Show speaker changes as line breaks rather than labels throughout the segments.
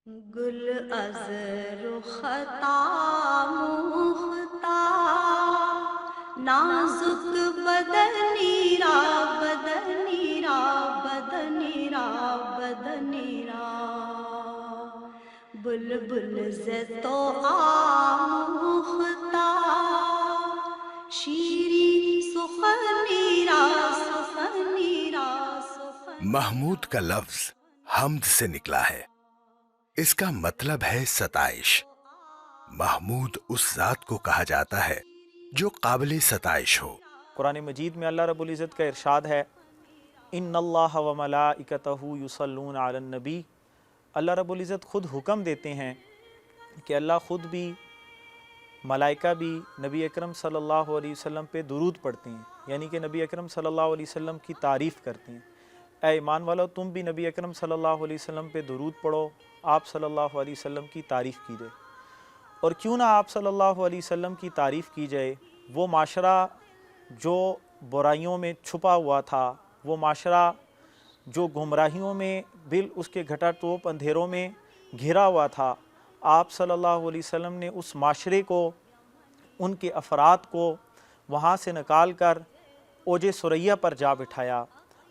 گل از رخطا مختا نازک بدنی را بدنی را بدنی را بدنی را بلبل ز تو آموختا شیرین سخنی را سخنی را سخنی
محمود کا لفظ حمد سے نکلا ہے۔ اس کا مطلب ہے ستائش۔ محمود اس ذات کو کہا جاتا ہے جو قابل ستائش ہو۔
قرآن مجید میں اللہ رب العزت کا ارشاد ہے ان اللہ و ملائکتہ یصلون علی النبی۔ اللہ رب العزت خود حکم دیتے ہیں کہ اللہ خود بھی ملائکہ بھی نبی اکرم صلی اللہ علیہ وسلم پہ درود پڑھتے ہیں، یعنی کہ نبی اکرم صلی اللہ علیہ وسلم کی تعریف کرتے ہیں۔ اے ایمان والو، تم بھی نبی اکرم صلی اللہ علیہ وسلم پہ درود پڑھو، آپ صلی اللہ علیہ وسلم کی تعریف کیجئے۔ اور کیوں نہ آپ صلی اللہ علیہ وسلم کی تعریف کی جائے، وہ معاشرہ جو برائیوں میں چھپا ہوا تھا، وہ معاشرہ جو گمراہیوں میں اس کے گھٹا ٹوپ اندھیروں میں گھرا ہوا تھا، آپ صلی اللہ علیہ وسلم نے اس معاشرے کو، ان کے افراد کو وہاں سے نکال کر اوج ثریا پر جا بٹھایا۔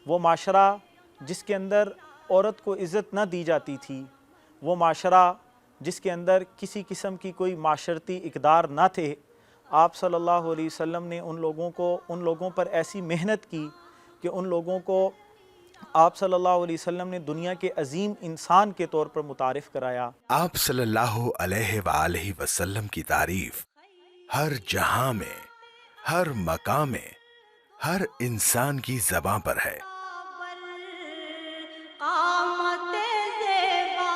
وہ معاشرہ جس کے اندر عورت کو عزت نہ دی جاتی تھی، وہ معاشرہ جس کے اندر کسی قسم کی کوئی معاشرتی اقدار نہ تھے، آپ صلی اللہ علیہ وسلم نے ان لوگوں پر ایسی محنت کی کہ ان لوگوں کو آپ صلی اللہ علیہ وسلم نے دنیا کے عظیم انسان کے طور پر متعارف کرایا۔
آپ صلی اللہ علیہ وآلہ وسلم کی تعریف ہر جہاں میں، ہر مقام میں، ہر انسان کی زباں پر ہے۔
قامت زیبا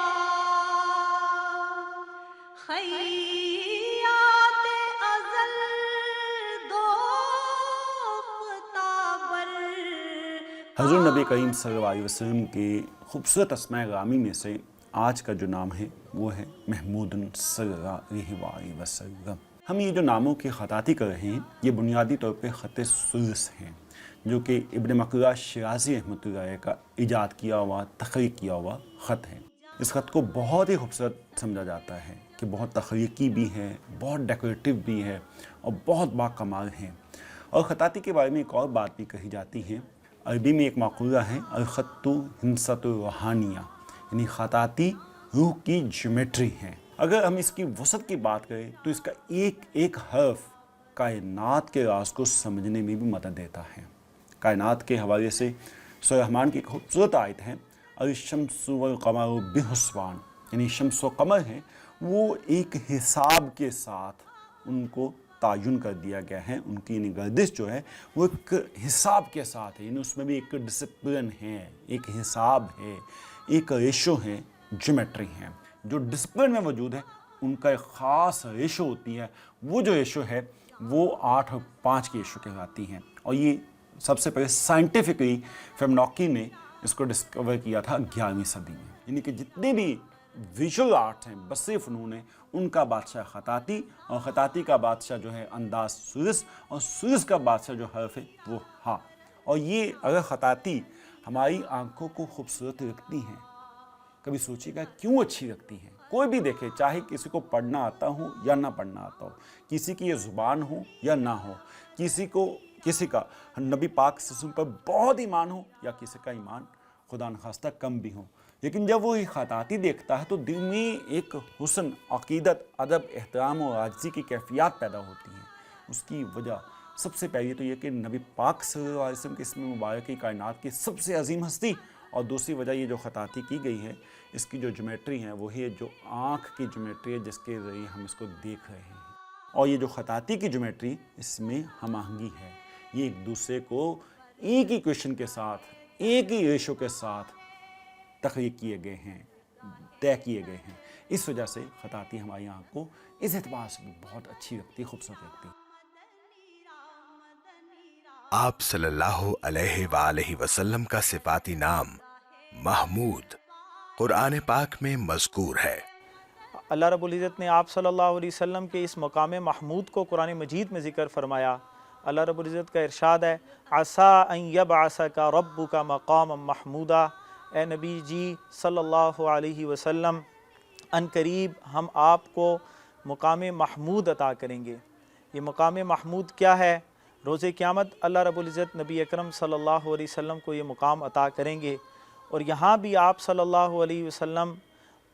خیات ازل دوختہ بر
حضور نبی کریم صلی اللہ علیہ وسلم کے خوبصورت اسماء گرامی میں سے آج کا جو نام ہے وہ ہے محمود صلی اللہ علیہ وآلہ وسلم۔ ہم یہ جو ناموں کی خطاطی کر رہے ہیں یہ بنیادی طور پہ خط سلس ہیں، جو کہ ابن مقرہ شیرازی رحمۃ اللہ علیہ کا ایجاد کیا ہوا، تخلیق کیا ہوا خط ہے۔ اس خط کو بہت ہی خوبصورت سمجھا جاتا ہے کہ بہت تخلیقی بھی ہے، بہت ڈیکوریٹو بھی ہے اور بہت باکمال ہے۔ اور خطاطی کے بارے میں ایک اور بات بھی کہی جاتی ہے۔ عربی میں ایک مقولہ ہے الخط ہندسۃ الروحانیہ، یعنی خطاطی روح کی جیومیٹری ہے۔ اگر ہم اس کی وسعت کی بات کریں تو اس کا ایک ایک حرف کائنات کے راز کو سمجھنے میں بھی مدد دیتا ہے۔ کائنات کے حوالے سے سورہ رحمان کی ایک خوبصورت آیت ہے الشمس والقمر بحسبان، یعنی شمس و قمر ہیں وہ ایک حساب کے ساتھ ان کو تعین کر دیا گیا ہے، ان کی گردش جو ہے وہ ایک حساب کے ساتھ ہے، یعنی اس میں بھی ایک ڈسپلن ہے، ایک حساب ہے، ایک ریشو ہے، جیومیٹری ہے۔ جو ڈسپلن میں موجود ہے ان کا ایک خاص ریشو ہوتی ہے، وہ جو ریشو ہے وہ 8 اور 5 کی ریشو کہلاتی ہیں، اور یہ سب سے پہلے سائنٹیفکلی فیمناکی نے اس کو ڈسکور کیا تھا 11ویں صدی میں۔ یعنی کہ جتنے بھی ویژول آرٹ ہیں، بصری فنون ہیں، ان کا بادشاہ خطاطی، اور خطاطی کا بادشاہ جو ہے انداز سلس، اور سلس کا بادشاہ جو حرف ہے وہ ہاں۔ اور یہ اگر خطاطی ہماری آنکھوں کو خوبصورت رکھتی ہیں، کبھی سوچیے گا کیوں اچھی لگتی ہیں؟ کوئی بھی دیکھے، چاہے کسی کو پڑھنا آتا ہو یا نہ پڑھنا آتا ہو، کسی کی یہ زبان ہو یا نہ ہو، کسی کا نبی پاک صلی اللہ علیہ وسلم پر بہت ایمان ہو یا کسی کا ایمان خدا نخواستہ کم بھی ہو، لیکن جب وہ خطاطی دیکھتا ہے تو دل میں ایک حسن، عقیدت، ادب، احترام اور عاجزی کی کیفیات پیدا ہوتی ہیں۔ اس کی وجہ سب سے پہلی تو یہ کہ نبی پاک صلی اللہ علیہ وسلم کے اسم مبارک کی کائنات کی سب سے عظیم ہستی، اور دوسری وجہ یہ جو خطاطی کی گئی ہے اس کی جو جیومیٹری ہے وہی جو آنکھ کی جیومیٹری ہے جس کے ذریعے ہم اس کو دیکھ رہے ہیں، اور یہ جو خطاطی کی جیومیٹری اس میں ہم آہنگی ہے، یہ ایک دوسرے کو ایک ہی کویشن کے ساتھ، ایک ہی ریشو کے ساتھ تخلیق کیے گئے ہیں، طے کیے گئے ہیں۔ اس وجہ سے خطاطی ہماری آنکھ کو اس اعتبار سے بھی بہت اچھی لگتی، خوبصورت لگتی۔
آپ صلی اللہ علیہ وآلہ وسلم کا صفاتی نام محمود قرآن پاک میں مذکور ہے۔
اللہ رب العزت نے آپ صلی اللہ علیہ وسلم کے اس مقام محمود کو قرآن مجید میں ذکر فرمایا۔ اللہ رب العزت کا ارشاد ہے عَسَىٰ أَن يَبْعَثَكَ رَبُّكَ مَقَامًا مَحْمُودًا، اے نبی جی صلی اللہ علیہ وسلم، ان قریب ہم آپ کو مقام محمود عطا کریں گے۔ یہ مقام محمود کیا ہے؟ روز قیامت اللہ رب العزت نبی اکرم صلی اللہ علیہ وسلم کو یہ مقام عطا کریں گے، اور یہاں بھی آپ صلی اللہ علیہ وسلم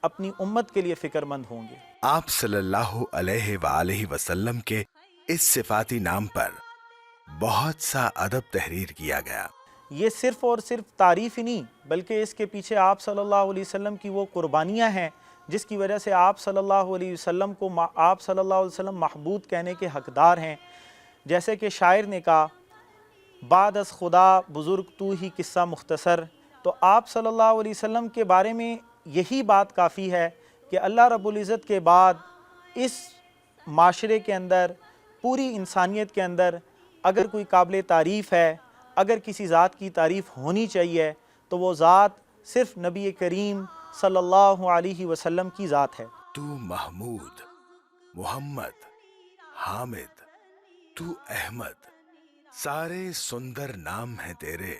اپنی امت کے لیے فکر مند ہوں گے۔
آپ صلی اللہ علیہ وآلہ وسلم کے اس صفاتی نام پر بہت سا ادب تحریر کیا گیا۔
یہ صرف اور صرف تعریف ہی نہیں، بلکہ اس کے پیچھے آپ صلی اللہ علیہ وسلم کی وہ قربانیاں ہیں جس کی وجہ سے آپ صلی اللہ علیہ وسلم کو آپ صلی اللہ علیہ وسلم محبوب کہنے کے حقدار ہیں۔ جیسے کہ شاعر نے کہا، بعد از خدا بزرگ تو ہی قصہ مختصر، تو آپ صلی اللہ علیہ وسلم کے بارے میں یہی بات کافی ہے کہ اللہ رب العزت کے بعد اس معاشرے کے اندر، پوری انسانیت کے اندر اگر کوئی قابل تعریف ہے، اگر کسی ذات کی تعریف ہونی چاہیے تو وہ ذات صرف نبی کریم صلی اللہ علیہ وسلم کی ذات ہے۔
تو محمود، محمد، حامد، تو احمد، سارے سندر نام ہیں تیرے،